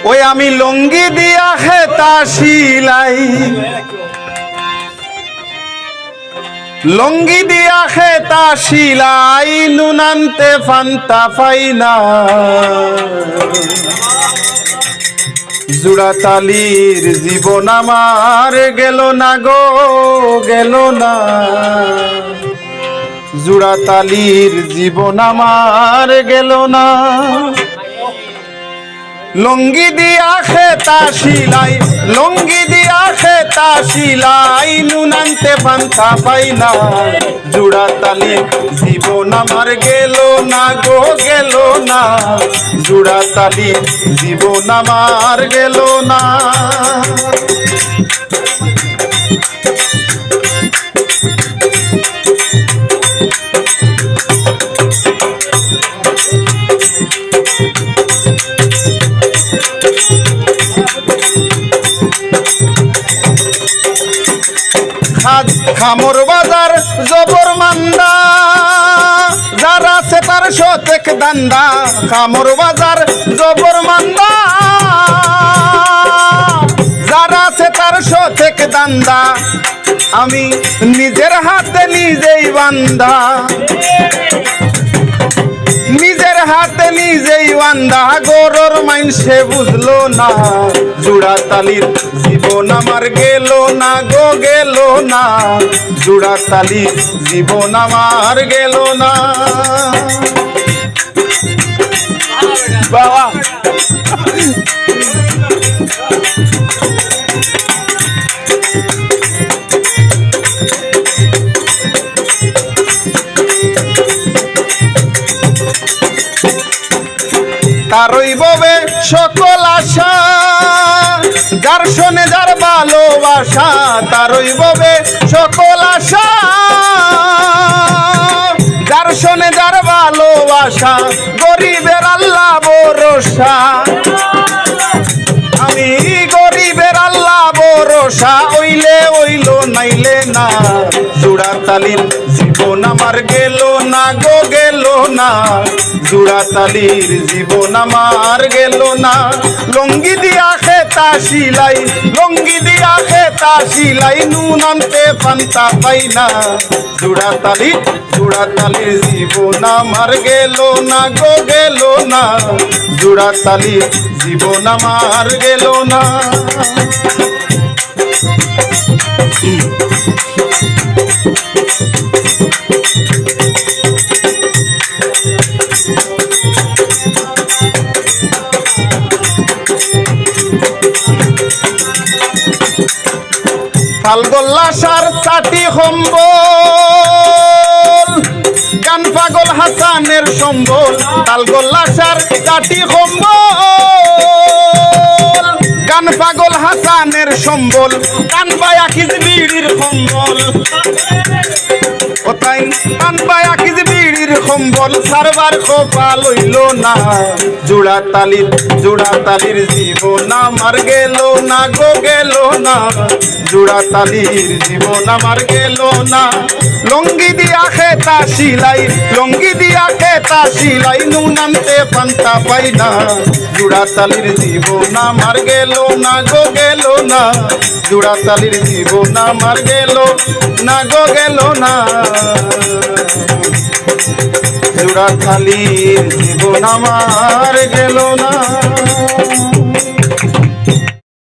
ওই আমি লঙ্গি দিয়া হেতা শিলাই, লঙ্গি দিয়া হেতা শিলাই, নুনান্তে ফান্তা পাইনা। জুড়াতালির জীবন আমার গেল না গো, গেল না। জুড়াতালির জীবন আমার গেল না। লঙ্গি দিয়া খেতা শিলাই, লঙ্গি দিয়া খেতা শিলাই, নুনান্তে পান্তা পাইনা। জুড়াতালির জীবন আমার গেল না গো, গেল না। জুড়াতালির জীবন আমার গেল না। খামর বাজার জবর মান্দা, যারা আছে তার শতেক দান্দা। খামর বাজার জবর মান্দা, যারা আছে তার শতেক দান্দা। আমি নিজের হাতে নিজেই বান্দা, নিজের হাতে নিজেই বান্দা। গরুর মাইনসে বুঝলো না। জুড়াতালির জীবন আমার গেল না গো, গেল না। জুড়াতালির জীবন আমার গেল না। বাবা তারই ববে সকল আশা, যার শোনে যার ভালোবাসা। তারই ববে সকল আশা, যার শোনে যার ভালোবাসা। গরিবের আল্লাহ ভরসা, আমি গরিবের আল্লাহ ভরসা। ওইলে ওইল নাইলে না। জুড়াতালির জীবন আমার গেল না গো, গেল না। জুড়াতালির জীবন আমার গেল না। লঙ্গি দিয়া খেতা শিলাই, লঙ্গি দিয়া খেতা শিলাই, নুন আনতে পান্তা পাইনা। জুড়াতালির, জুড়াতালির জীবন আমার গেল না গো, গেল না। জুড়াতালির জীবন আমার গেল না। তালগোল্লা সার চাটি সম্বল, গান পাগল হাসানের সম্বল। তালগোল্লা সার চাটি সম্বল, গান পাগল হাসানের সম্বল। কান পায়া খিজ বিড়ির সম্বল, ও তাই কান পায়া খিজ বিড়ির সম্বল। সারবার খোপা লইল না। জুড়াতালির, জুড়াতালির জীবন আমার গেল না গো, গেল না। জুড়াতালির জীবন আমার গেল না। লঙ্গি দিয়া খেতা শিলাই, লঙ্গি দিয়া খেতা শিলাই, নুন আনতে পান্তা পাইনা। জুড়াতালির জীবন আমার গেল না গো, গেল না। জুড়াতালির জীবন আমার গেল না গো, গেল না। জুড়াতালির জীবন আমার গেল না।